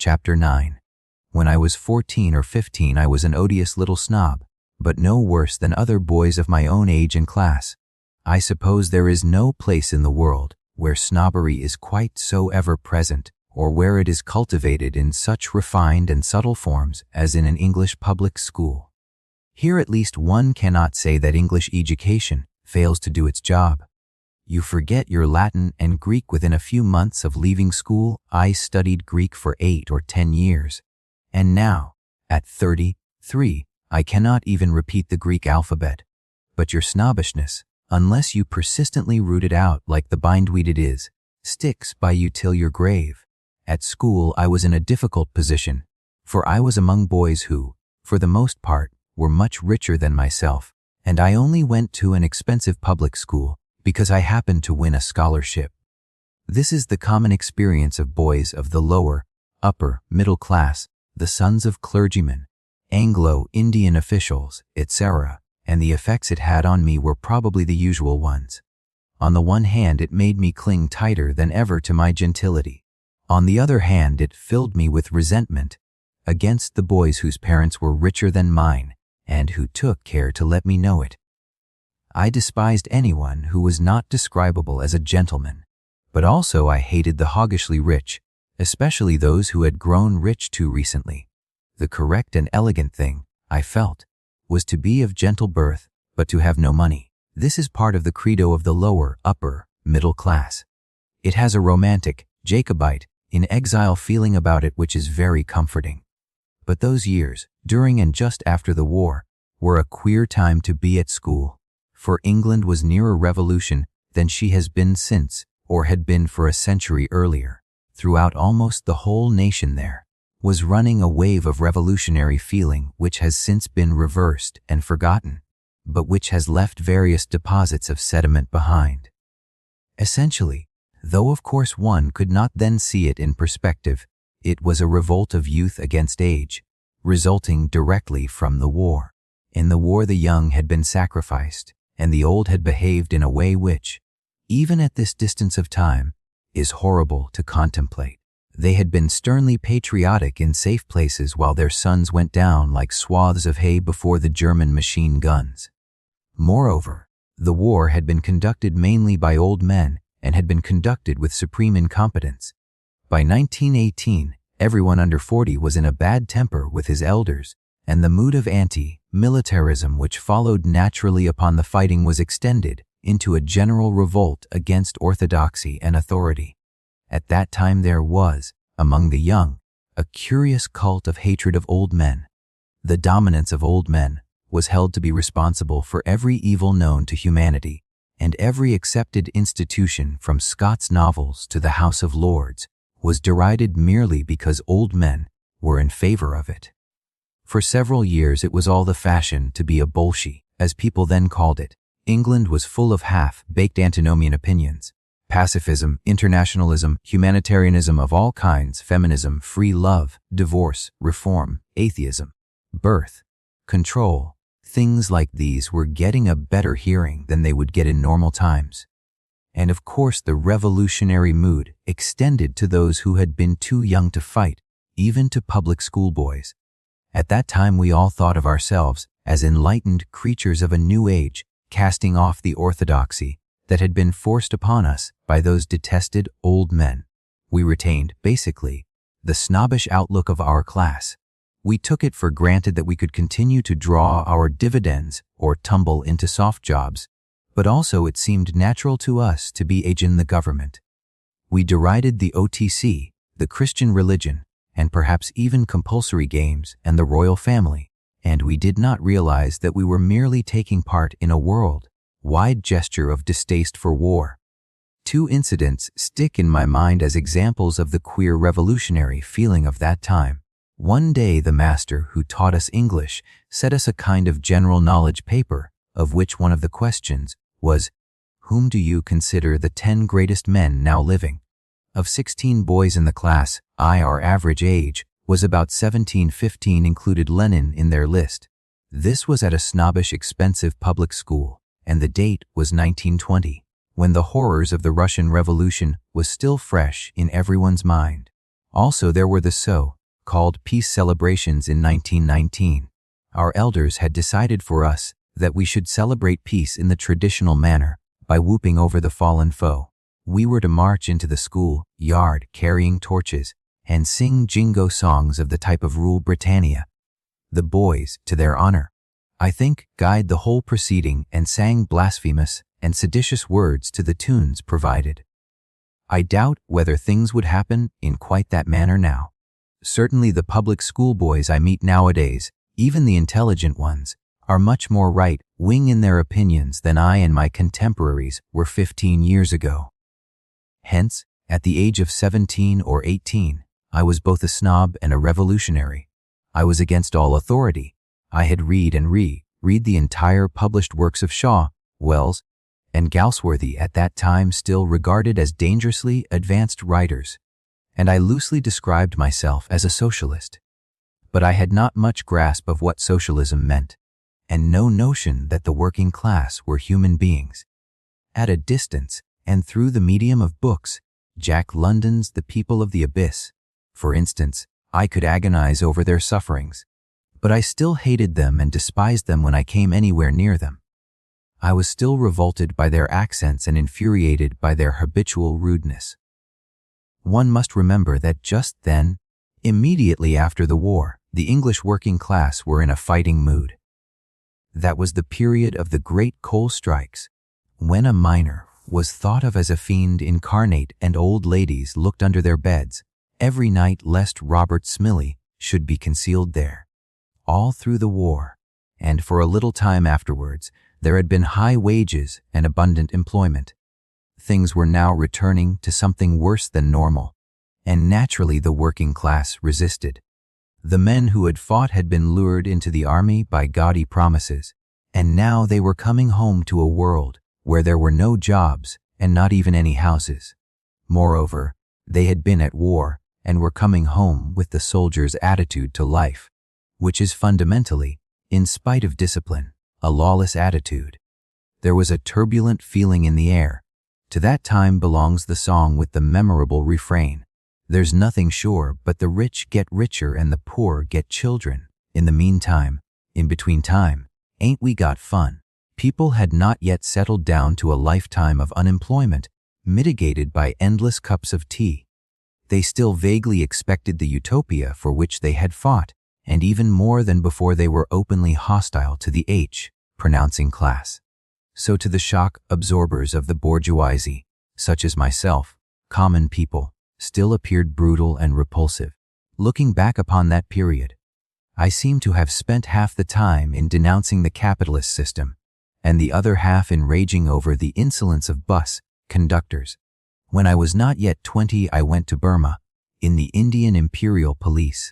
Chapter 9. When I was 14 or 15, I was an odious little snob, but no worse than other boys of my own age and class. I suppose there is no place in the world where snobbery is quite so ever present, or where it is cultivated in such refined and subtle forms as in an English public school. Here at least one cannot say that English education fails to do its job. You forget your Latin and Greek within a few months of leaving school. I studied Greek for 8 or 10 years, and now, at 33, I cannot even repeat the Greek alphabet. But your snobbishness, unless you persistently root it out like the bindweed it is, sticks by you till your grave. At school, I was in a difficult position, for I was among boys who, for the most part, were much richer than myself, and I only went to an expensive public school because I happened to win a scholarship. This is the common experience of boys of the lower, upper, middle class, the sons of clergymen, Anglo-Indian officials, etc., and the effects it had on me were probably the usual ones. On the one hand, it made me cling tighter than ever to my gentility. On the other hand, it filled me with resentment against the boys whose parents were richer than mine and who took care to let me know it. I despised anyone who was not describable as a gentleman, but also I hated the hoggishly rich, especially those who had grown rich too recently. The correct and elegant thing, I felt, was to be of gentle birth, but to have no money. This is part of the credo of the lower, upper, middle class. It has a romantic, Jacobite, in exile feeling about it which is very comforting. But those years, during and just after the war, were a queer time to be at school, for England was nearer revolution than she has been since, or had been for a century earlier. Throughout almost the whole nation there was running a wave of revolutionary feeling which has since been reversed and forgotten, but which has left various deposits of sediment behind. Essentially, though of course one could not then see it in perspective, it was a revolt of youth against age, resulting directly from the war. In the war the young had been sacrificed, and the old had behaved in a way which, even at this distance of time, is horrible to contemplate. They had been sternly patriotic in safe places while their sons went down like swaths of hay before the German machine guns. Moreover, the war had been conducted mainly by old men and had been conducted with supreme incompetence. By 1918, everyone under 40 was in a bad temper with his elders, and the mood of anti-militarism which followed naturally upon the fighting was extended into a general revolt against orthodoxy and authority. At that time there was, among the young, a curious cult of hatred of old men. The dominance of old men was held to be responsible for every evil known to humanity, and every accepted institution from Scott's novels to the House of Lords was derided merely because old men were in favor of it. For several years it was all the fashion to be a bolshie, as people then called it. England was full of half-baked antinomian opinions. Pacifism, internationalism, humanitarianism of all kinds, feminism, free love, divorce, reform, atheism, birth, control. Things like these were getting a better hearing than they would get in normal times. And of course the revolutionary mood extended to those who had been too young to fight, even to public school boys. At that time we all thought of ourselves as enlightened creatures of a new age, casting off the orthodoxy that had been forced upon us by those detested old men. We retained, basically, the snobbish outlook of our class. We took it for granted that we could continue to draw our dividends or tumble into soft jobs, but also it seemed natural to us to be agents in the government. We derided the OTC, the Christian religion, and perhaps even compulsory games and the royal family, and we did not realize that we were merely taking part in a world-wide gesture of distaste for war. 2 incidents stick in my mind as examples of the queer revolutionary feeling of that time. One day the master who taught us English set us a kind of general knowledge paper, of which one of the questions was, "Whom do you consider the 10 greatest men now living?" Of 16 boys in the class, our average age was about 17-15, included Lenin in their list. This was at a snobbish, expensive public school, and the date was 1920, when the horrors of the Russian Revolution was still fresh in everyone's mind. Also, there were the so-called peace celebrations in 1919. Our elders had decided for us that we should celebrate peace in the traditional manner by whooping over the fallen foe. We were to march into the school yard carrying torches and sing jingo songs of the type of Rule Britannia. The boys, to their honor, I think, guide the whole proceeding and sang blasphemous and seditious words to the tunes provided. I doubt whether things would happen in quite that manner now. Certainly the public school boys I meet nowadays, even the intelligent ones, are much more right-wing in their opinions than I and my contemporaries were 15 years ago. Hence, at the age of 17 or 18, I was both a snob and a revolutionary. I was against all authority. I had read and read the entire published works of Shaw, Wells, and Galsworthy, at that time still regarded as dangerously advanced writers, and I loosely described myself as a socialist. But I had not much grasp of what socialism meant, and no notion that the working class were human beings. At a distance, and through the medium of books, Jack London's The People of the Abyss, for instance, I could agonize over their sufferings, but I still hated them and despised them when I came anywhere near them. I was still revolted by their accents and infuriated by their habitual rudeness. One must remember that just then, immediately after the war, the English working class were in a fighting mood. That was the period of the great coal strikes, when a miner was thought of as a fiend incarnate and old ladies looked under their beds every night lest Robert Smillie should be concealed there. All through the war, and for a little time afterwards, there had been high wages and abundant employment. Things were now returning to something worse than normal, and naturally the working class resisted. The men who had fought had been lured into the army by gaudy promises, and now they were coming home to a world where there were no jobs and not even any houses. Moreover, they had been at war and were coming home with the soldier's attitude to life, which is fundamentally, in spite of discipline, a lawless attitude. There was a turbulent feeling in the air. To that time belongs the song with the memorable refrain, "There's nothing sure but the rich get richer and the poor get children. In the meantime, in between time, ain't we got fun?" People had not yet settled down to a lifetime of unemployment, mitigated by endless cups of tea. They still vaguely expected the utopia for which they had fought, and even more than before they were openly hostile to the pronouncing class. So to the shock absorbers of the bourgeoisie, such as myself, common people, still appeared brutal and repulsive. Looking back upon that period, I seem to have spent half the time in denouncing the capitalist system, and the other half in raging over the insolence of bus conductors. When I was not yet 20, I went to Burma, in the Indian Imperial Police.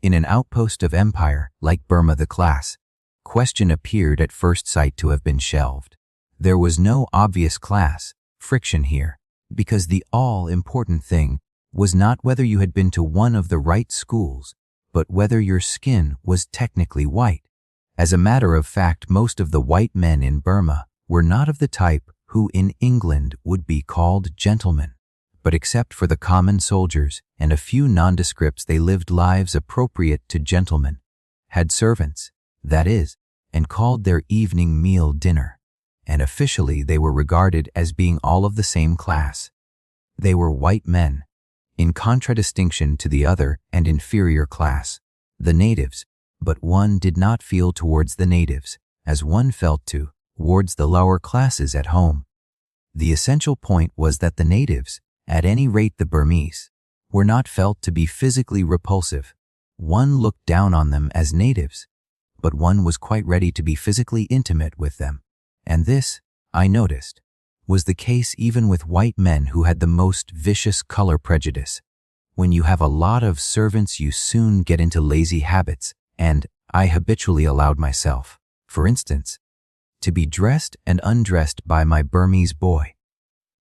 In an outpost of empire, like Burma, the class question appeared at first sight to have been shelved. There was no obvious class friction here, because the all-important thing was not whether you had been to one of the right schools, but whether your skin was technically white. As a matter of fact, most of the white men in Burma were not of the type who in England would be called gentlemen, but except for the common soldiers and a few nondescripts, they lived lives appropriate to gentlemen, had servants, that is, and called their evening meal dinner, and officially they were regarded as being all of the same class. They were white men, in contradistinction to the other and inferior class, the natives, but one did not feel towards the natives as one felt towards the lower classes at home. The essential point was that the natives, at any rate the Burmese, were not felt to be physically repulsive. One looked down on them as natives, but one was quite ready to be physically intimate with them. And this, I noticed, was the case even with white men who had the most vicious color prejudice. When you have a lot of servants, you soon get into lazy habits, and I habitually allowed myself, for instance, to be dressed and undressed by my Burmese boy.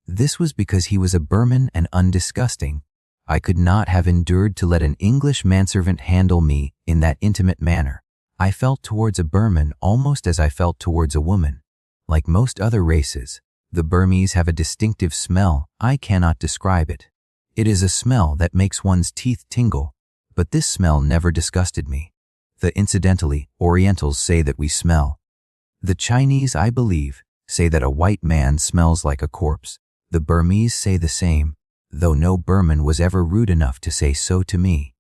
This was because he was a Burman and undisgusting. I could not have endured to let an English manservant handle me in that intimate manner. I felt towards a Burman almost as I felt towards a woman. Like most other races, the Burmese have a distinctive smell. I cannot describe it. It is a smell that makes one's teeth tingle, but this smell never disgusted me. Incidentally, Orientals say that we smell. The Chinese, I believe, say that a white man smells like a corpse. The Burmese say the same, though no Burman was ever rude enough to say so to me.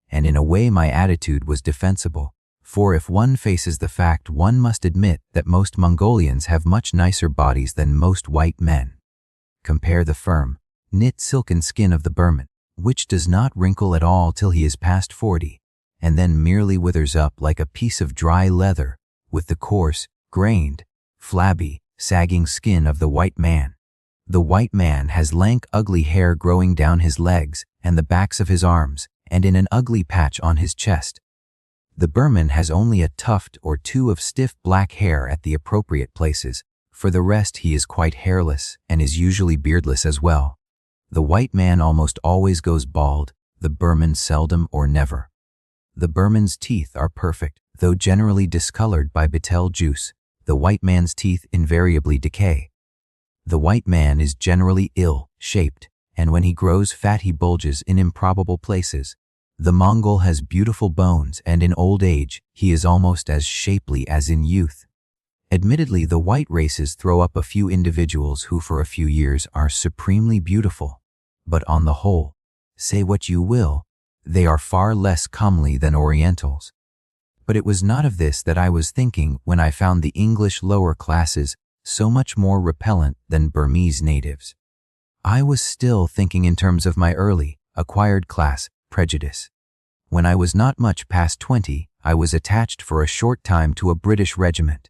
And in a way my attitude was defensible, for if one faces the fact, one must admit that most Mongolians have much nicer bodies than most white men. Compare the firm, knit silken skin of the Burman, which does not wrinkle at all till he is past 40, and then merely withers up like a piece of dry leather, with the coarse, grained, flabby, sagging skin of the white man. The white man has lank, ugly hair growing down his legs and the backs of his arms, and in an ugly patch on his chest. The Burman has only a tuft or two of stiff black hair at the appropriate places. For the rest, he is quite hairless and is usually beardless as well. The white man almost always goes bald, the Burman seldom or never. The Burman's teeth are perfect, though generally discolored by betel juice. The white man's teeth invariably decay. The white man is generally ill-shaped, and when he grows fat he bulges in improbable places. The Mongol has beautiful bones, and in old age he is almost as shapely as in youth. Admittedly, the white races throw up a few individuals who for a few years are supremely beautiful, but on the whole, say what you will, they are far less comely than Orientals. But it was not of this that I was thinking when I found the English lower classes so much more repellent than Burmese natives. I was still thinking in terms of my early, acquired class prejudice. When I was not much past 20, I was attached for a short time to a British regiment.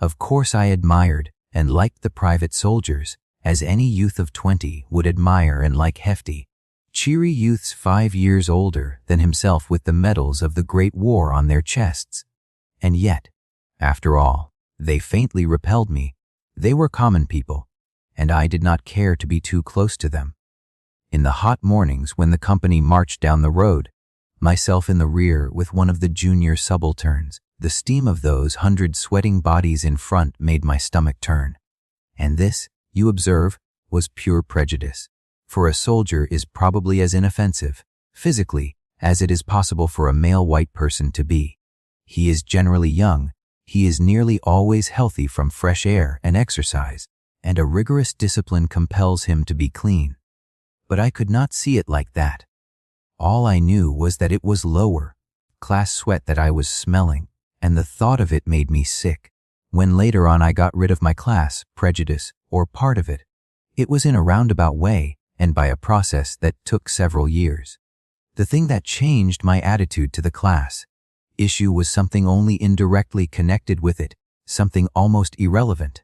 Of course I admired and liked the private soldiers, as any youth of 20 would admire and like hefty, cheery youths 5 years older than himself with the medals of the Great War on their chests. And yet, after all, they faintly repelled me. They were common people, and I did not care to be too close to them. In the hot mornings when the company marched down the road, myself in the rear with one of the junior subalterns, the steam of those 100 sweating bodies in front made my stomach turn. And this, you observe, was pure prejudice. For a soldier is probably as inoffensive, physically, as it is possible for a male white person to be. He is generally young, he is nearly always healthy from fresh air and exercise, and a rigorous discipline compels him to be clean. But I could not see it like that. All I knew was that it was lower class sweat that I was smelling, and the thought of it made me sick. When later on I got rid of my class prejudice, or part of it, it was in a roundabout way and by a process that took several years. The thing that changed my attitude to the class issue was something only indirectly connected with it, something almost irrelevant.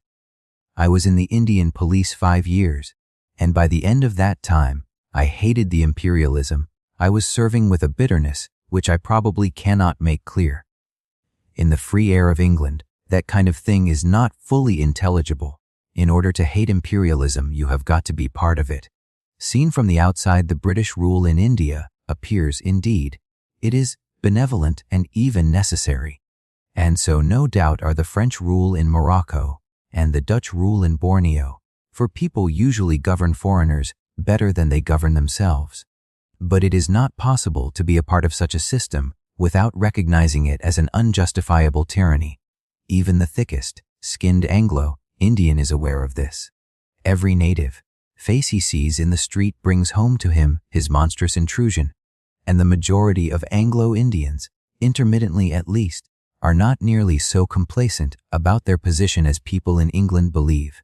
I was in the Indian police 5 years, and by the end of that time, I hated the imperialism I was serving with a bitterness which I probably cannot make clear. In the free air of England, that kind of thing is not fully intelligible. In order to hate imperialism, you have got to be part of it. Seen from the outside, the British rule in India appears, indeed, it is benevolent and even necessary. And so no doubt are the French rule in Morocco and the Dutch rule in Borneo, for people usually govern foreigners better than they govern themselves. But it is not possible to be a part of such a system without recognizing it as an unjustifiable tyranny. Even the thickest, skinned Anglo-Indian is aware of this. Every native face he sees in the street brings home to him his monstrous intrusion, and the majority of Anglo-Indians, intermittently at least, are not nearly so complacent about their position as people in England believe.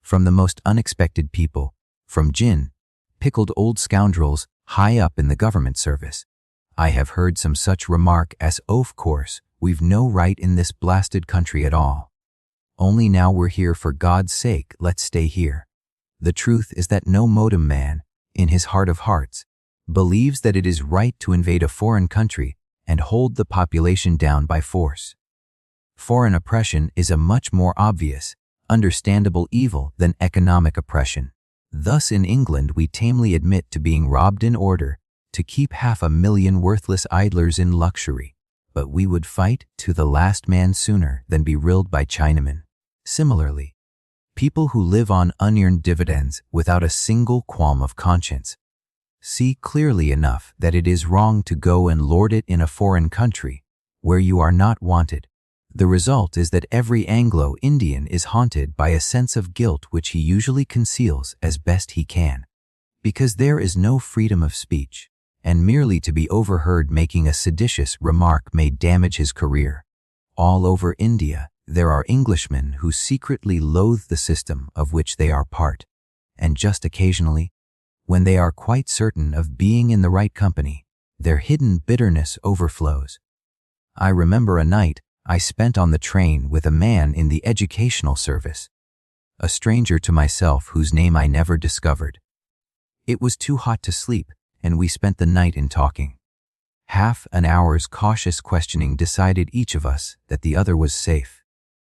From the most unexpected people, from gin, pickled old scoundrels high up in the government service, I have heard some such remark as, "Of course, we've no right in this blasted country at all. Only now we're here, for God's sake, let's stay here." The truth is that no modem man, in his heart of hearts, believes that it is right to invade a foreign country and hold the population down by force. Foreign oppression is a much more obvious, understandable evil than economic oppression. Thus in England we tamely admit to being robbed in order to keep 500,000 worthless idlers in luxury, but we would fight to the last man sooner than be rilled by Chinamen. Similarly, people who live on unearned dividends without a single qualm of conscience see clearly enough that it is wrong to go and lord it in a foreign country where you are not wanted. The result is that every Anglo-Indian is haunted by a sense of guilt which he usually conceals as best he can. Because there is no freedom of speech, and merely to be overheard making a seditious remark may damage his career. All over India, there are Englishmen who secretly loathe the system of which they are part, and just occasionally, when they are quite certain of being in the right company, their hidden bitterness overflows. I remember a night I spent on the train with a man in the educational service, a stranger to myself whose name I never discovered. It was too hot to sleep, and we spent the night in talking. Half an hour's cautious questioning decided each of us that the other was safe.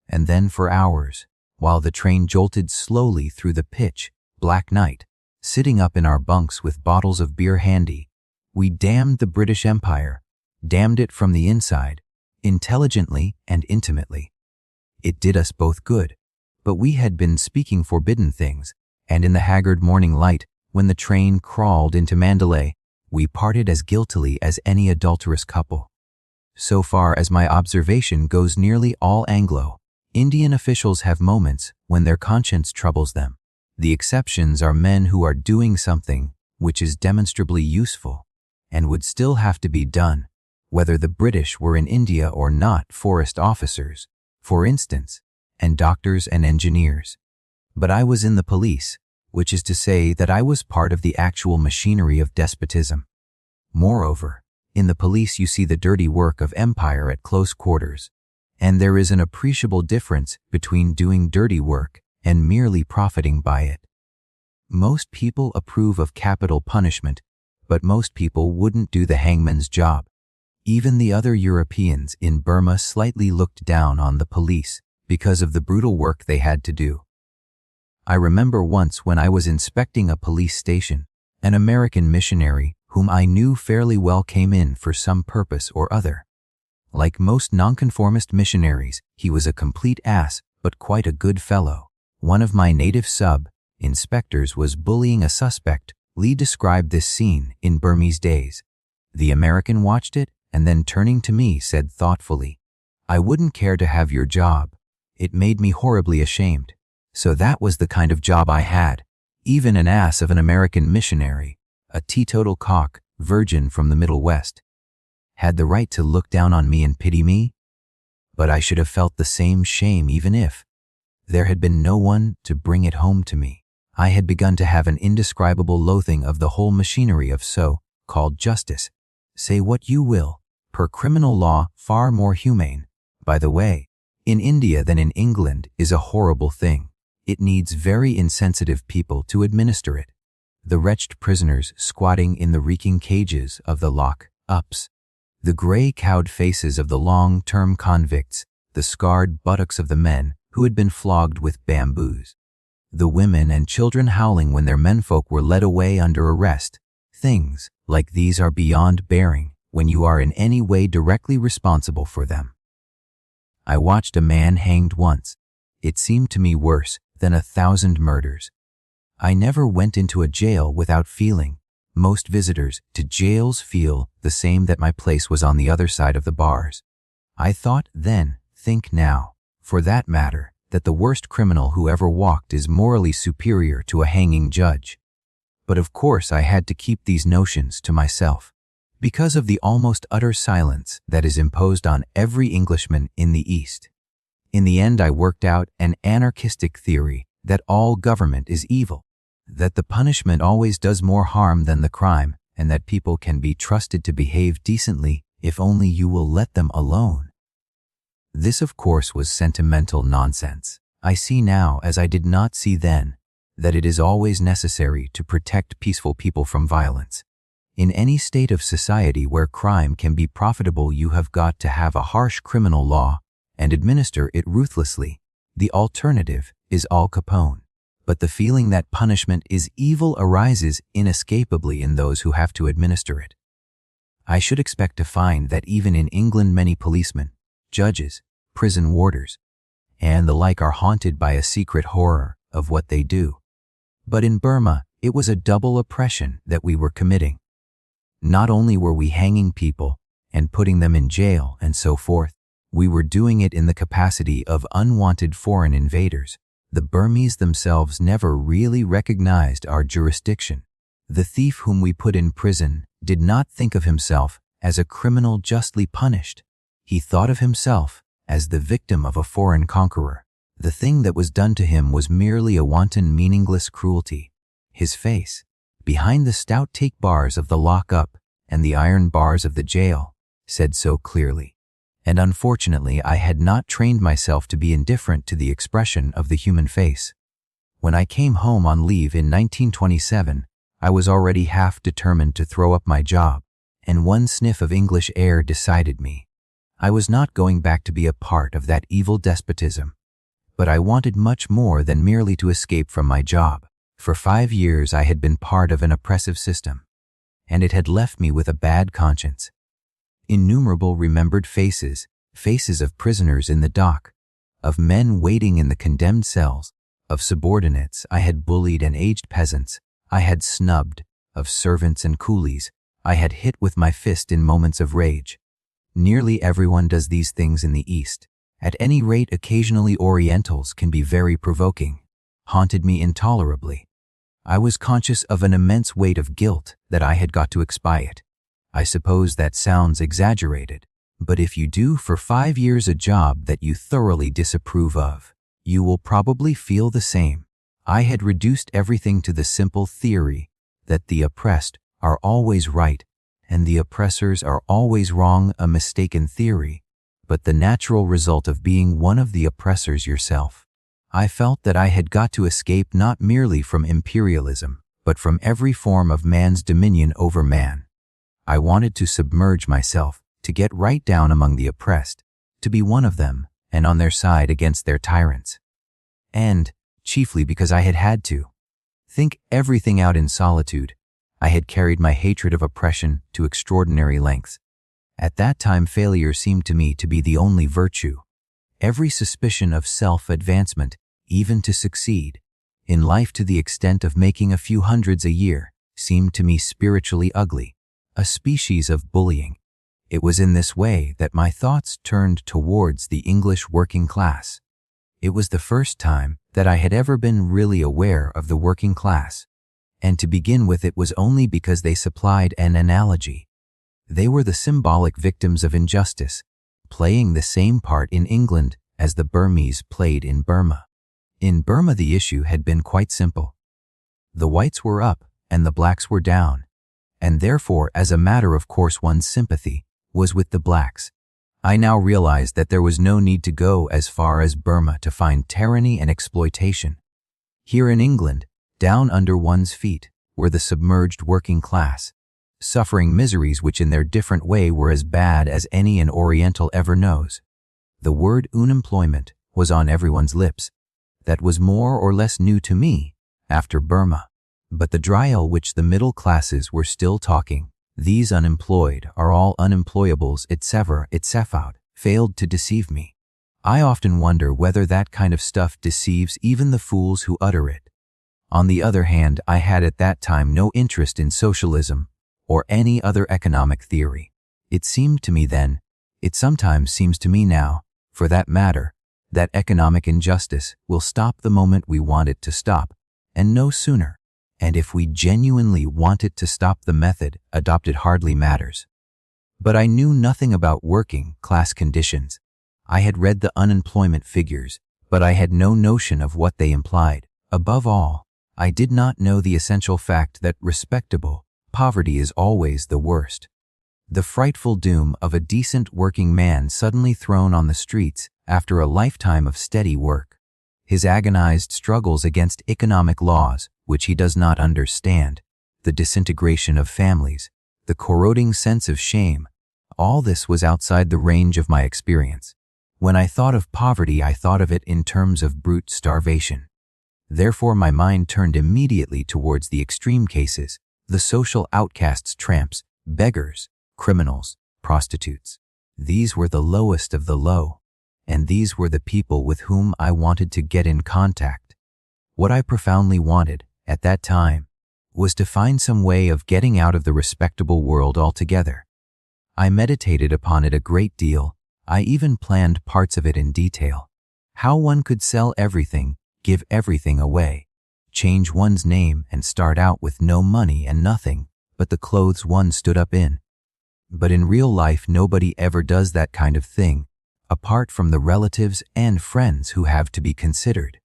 And then for hours, while the train jolted slowly through the pitch black night, sitting up in our bunks with bottles of beer handy, we damned the British Empire, damned it from the inside, intelligently and intimately. It did us both good, but we had been speaking forbidden things, and in the haggard morning light, when the train crawled into Mandalay, we parted as guiltily as any adulterous couple. So far as my observation goes, nearly all Anglo-Indian officials have moments when their conscience troubles them. The exceptions are men who are doing something which is demonstrably useful and would still have to be done, whether the British were in India or not. Forest officers, for instance, and doctors and engineers. But I was in the police, which is to say that I was part of the actual machinery of despotism. Moreover, in the police you see the dirty work of empire at close quarters, and there is an appreciable difference between doing dirty work and merely profiting by it. Most people approve of capital punishment, but most people wouldn't do the hangman's job. Even the other Europeans in Burma slightly looked down on the police because of the brutal work they had to do. I remember once when I was inspecting a police station, an American missionary whom I knew fairly well came in for some purpose or other. Like most nonconformist missionaries, he was a complete ass, but quite a good fellow. One of my native sub-inspectors was bullying a suspect. Lee described this scene in Burmese days. The American watched it, and then turning to me said thoughtfully, "I wouldn't care to have your job. It made me horribly ashamed." So that was the kind of job I had. Even an ass of an American missionary, a teetotal cock, virgin from the Middle West, had the right to look down on me and pity me? But I should have felt the same shame even if there had been no one to bring it home to me. I had begun to have an indescribable loathing of the whole machinery of so-called justice. Say what you will, per criminal law far more humane, by the way, in India than in England, is a horrible thing. It needs very insensitive people to administer it. The wretched prisoners squatting in the reeking cages of the lock-ups, the gray-cowed faces of the long-term convicts, the scarred buttocks of the men who had been flogged with bamboos, the women and children howling when their menfolk were led away under arrest. Things like these are beyond bearing when you are in any way directly responsible for them. I watched a man hanged once. It seemed to me worse than 1,000 murders. I never went into a jail without feeling. Most visitors to jails feel the same, that my place was on the other side of the bars. I thought then, think now, for that matter, that the worst criminal who ever walked is morally superior to a hanging judge. But of course I had to keep these notions to myself, because of the almost utter silence that is imposed on every Englishman in the East. In the end I worked out an anarchistic theory that all government is evil, that the punishment always does more harm than the crime, and that people can be trusted to behave decently if only you will let them alone. This, of course, was sentimental nonsense. I see now, as I did not see then, that it is always necessary to protect peaceful people from violence. In any state of society where crime can be profitable, you have got to have a harsh criminal law and administer it ruthlessly. The alternative is Al Capone. But the feeling that punishment is evil arises inescapably in those who have to administer it. I should expect to find that even in England many policemen, judges, prison warders, and the like are haunted by a secret horror of what they do. But in Burma, It was a double oppression that we were committing. Not only were we hanging people and putting them in jail and so forth, we were doing it in the capacity of unwanted foreign invaders. The Burmese themselves never really recognized our jurisdiction. The thief whom we put in prison did not think of himself as a criminal justly punished. He thought of himself as the victim of a foreign conqueror. The thing that was done to him was merely a wanton, meaningless cruelty. His face, behind the stout teak bars of the lock-up and the iron bars of the jail, said so clearly. And unfortunately, I had not trained myself to be indifferent to the expression of the human face. When I came home on leave in 1927, I was already half determined to throw up my job, and one sniff of English air decided me. I was not going back to be a part of that evil despotism, but I wanted much more than merely to escape from my job. For 5 years I had been part of an oppressive system, and it had left me with a bad conscience. Innumerable remembered faces, faces of prisoners in the dock, of men waiting in the condemned cells, of subordinates I had bullied and aged peasants I had snubbed, of servants and coolies I had hit with my fist in moments of rage. Nearly everyone does these things in the East. At any rate, occasionally Orientals can be very provoking, haunted me intolerably. I was conscious of an immense weight of guilt that I had got to expiate. I suppose that sounds exaggerated, but if you do for 5 years a job that you thoroughly disapprove of, you will probably feel the same. I had reduced everything to the simple theory that the oppressed are always right and the oppressors are always wrong, a mistaken theory, but the natural result of being one of the oppressors yourself. I felt that I had got to escape not merely from imperialism, but from every form of man's dominion over man. I wanted to submerge myself, to get right down among the oppressed, to be one of them and on their side against their tyrants. And, chiefly because I had to, think everything out in solitude, I had carried my hatred of oppression to extraordinary lengths. At that time, failure seemed to me to be the only virtue. Every suspicion of self-advancement, even to succeed, in life to the extent of making a few hundreds a year, seemed to me spiritually ugly, a species of bullying. It was in this way that my thoughts turned towards the English working class. It was the first time that I had ever been really aware of the working class, and to begin with it was only because they supplied an analogy. They were the symbolic victims of injustice, playing the same part in England as the Burmese played in Burma. In Burma the issue had been quite simple. The whites were up and the blacks were down, and therefore as a matter of course one's sympathy was with the blacks. I now realized that there was no need to go as far as Burma to find tyranny and exploitation. Here in England, down under one's feet, were the submerged working class, suffering miseries which in their different way were as bad as any an Oriental ever knows. The word unemployment was on everyone's lips. That was more or less new to me after Burma. But the drill which the middle classes were still talking, these unemployed are all unemployables, etc., failed to deceive me. I often wonder whether that kind of stuff deceives even the fools who utter it. On the other hand, I had at that time no interest in socialism or any other economic theory. It seemed to me then, it sometimes seems to me now, for that matter, that economic injustice will stop the moment we want it to stop, and no sooner. And if we genuinely want it to stop, the method adopted hardly matters. But I knew nothing about working class conditions. I had read the unemployment figures, but I had no notion of what they implied. Above all, I did not know the essential fact that respectable poverty is always the worst. The frightful doom of a decent working man suddenly thrown on the streets after a lifetime of steady work. His agonized struggles against economic laws, which he does not understand, the disintegration of families, the corroding sense of shame, all this was outside the range of my experience. When I thought of poverty, I thought of it in terms of brute starvation. Therefore, my mind turned immediately towards the extreme cases, the social outcasts, tramps, beggars, criminals, prostitutes. These were the lowest of the low, and these were the people with whom I wanted to get in contact. What I profoundly wanted, at that time, was to find some way of getting out of the respectable world altogether. I meditated upon it a great deal. I even planned parts of it in detail. How one could sell everything, give everything away, change one's name and start out with no money and nothing but the clothes one stood up in. But in real life, nobody ever does that kind of thing, apart from the relatives and friends who have to be considered.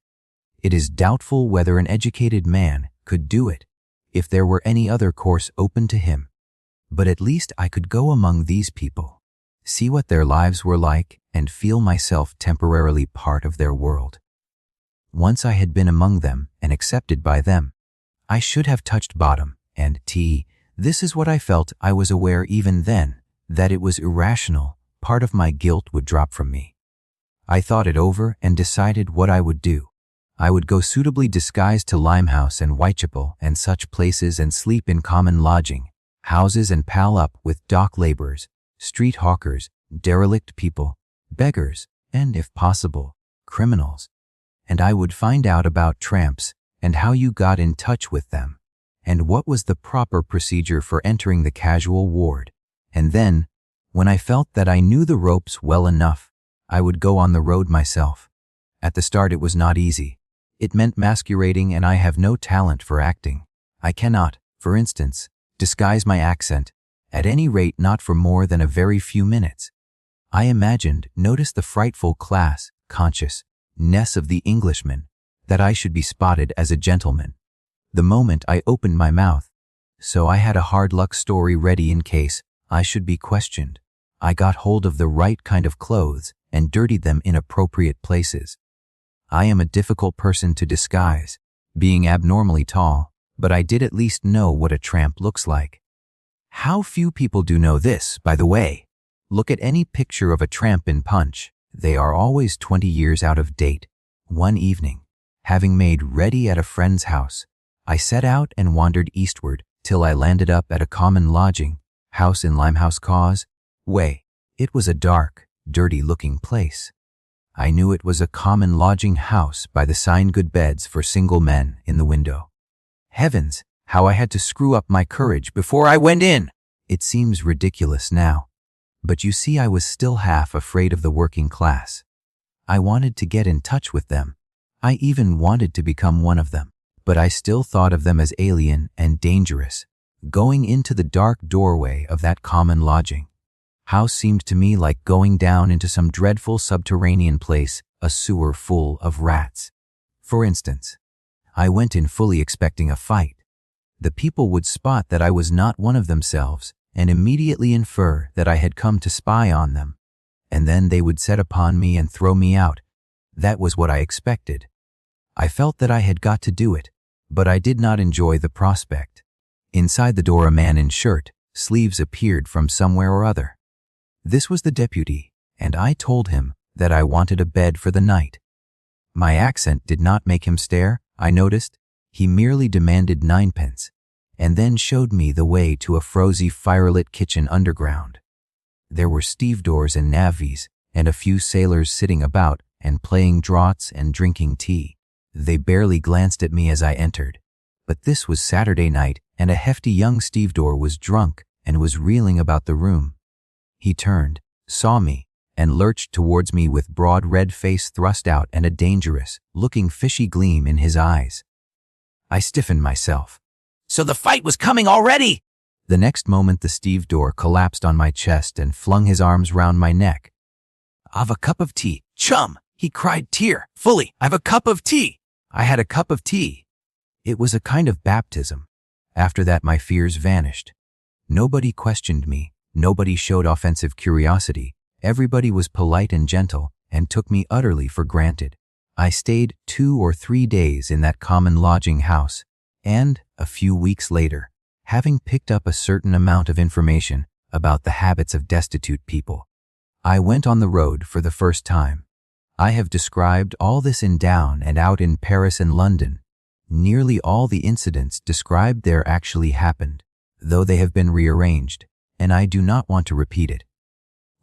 It is doubtful whether an educated man could do it if there were any other course open to him. But at least I could go among these people, see what their lives were like, and feel myself temporarily part of their world. Once I had been among them and accepted by them, I should have touched bottom, and this is what I felt. I was aware even then that it was irrational. Part of my guilt would drop from me. I thought it over and decided what I would do. I would go suitably disguised to Limehouse and Whitechapel and such places and sleep in common lodging houses and pal up with dock laborers, street hawkers, derelict people, beggars, and, if possible, criminals. And I would find out about tramps and how you got in touch with them, and what was the proper procedure for entering the casual ward. And then, when I felt that I knew the ropes well enough, I would go on the road myself. At the start it was not easy. It meant masquerading, and I have no talent for acting. I cannot, for instance, disguise my accent, at any rate not for more than a very few minutes. I imagined, notice the frightful class consciousness of the Englishman, that I should be spotted as a gentleman the moment I opened my mouth. So I had a hard luck story ready in case I should be questioned. I got hold of the right kind of clothes and dirtied them in appropriate places. I am a difficult person to disguise, being abnormally tall, but I did at least know what a tramp looks like. How few people do know this, by the way. Look at any picture of a tramp in Punch. They are always 20 years out of date. One evening, having made ready at a friend's house, I set out and wandered eastward till I landed up at a common lodging house in Limehouse Causeway. It was a dark, dirty-looking place. I knew it was a common lodging house by the sign "Good Beds for Single Men" in the window. Heavens, how I had to screw up my courage before I went in! It seems ridiculous now, but you see I was still half afraid of the working class. I wanted to get in touch with them. I even wanted to become one of them, but I still thought of them as alien and dangerous. Going into the dark doorway of that common lodging house seemed to me like going down into some dreadful subterranean place, a sewer full of rats. For instance, I went in fully expecting a fight. The people would spot that I was not one of themselves and immediately infer that I had come to spy on them, and then they would set upon me and throw me out. That was what I expected. I felt that I had got to do it, but I did not enjoy the prospect. Inside the door a man in shirt sleeves appeared from somewhere or other. This was the deputy, and I told him that I wanted a bed for the night. My accent did not make him stare, I noticed. He merely demanded 9p, and then showed me the way to a frosy firelit kitchen underground. There were stevedores and navvies, and a few sailors sitting about and playing draughts and drinking tea. They barely glanced at me as I entered. But this was Saturday night, and a hefty young stevedore was drunk and was reeling about the room. He turned, saw me, and lurched towards me with broad red face thrust out and a dangerous-looking fishy gleam in his eyes. I stiffened myself. "So the fight was coming already!" The next moment the stevedore collapsed on my chest and flung his arms round my neck. "I've a cup of tea, chum!" he cried tearfully. "I've a cup of tea!" I had a cup of tea. It was a kind of baptism. After that my fears vanished. Nobody questioned me. Nobody showed offensive curiosity. Everybody was polite and gentle and took me utterly for granted. I stayed 2 or 3 days in that common lodging house, and, a few weeks later, having picked up a certain amount of information about the habits of destitute people, I went on the road for the first time. I have described all this in Down and Out in Paris and London. Nearly all the incidents described there actually happened, though they have been rearranged, and I do not want to repeat it.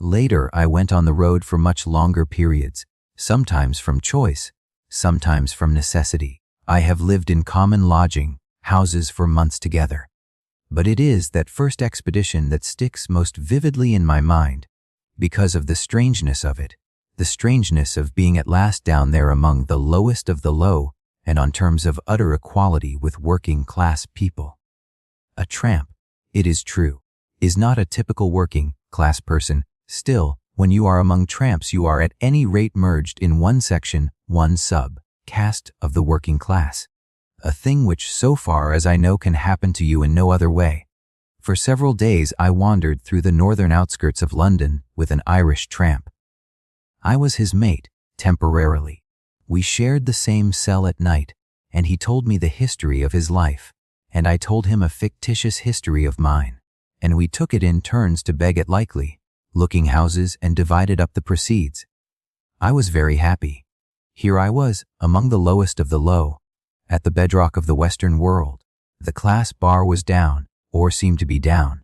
Later, I went on the road for much longer periods, sometimes from choice, sometimes from necessity. I have lived in common lodging houses for months together. But it is that first expedition that sticks most vividly in my mind because of the strangeness of it, the strangeness of being at last down there among the lowest of the low and on terms of utter equality with working class people. A tramp, it is true, is not a typical working class person. Still, when you are among tramps, you are at any rate merged in one section, one sub-caste of the working class. A thing which, so far as I know, can happen to you in no other way. For several days I wandered through the northern outskirts of London with an Irish tramp. I was his mate, temporarily. We shared the same cell at night, and he told me the history of his life, and I told him a fictitious history of mine, and we took it in turns to beg at likely looking houses and divided up the proceeds. I was very happy. Here I was, among the lowest of the low, at the bedrock of the Western world. The class bar was down, or seemed to be down,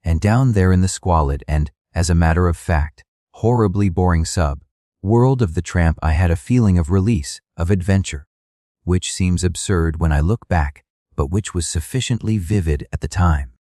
and down there in the squalid and, as a matter of fact, horribly boring world of the tramp I had a feeling of release, of adventure, which seems absurd when I look back, but which was sufficiently vivid at the time.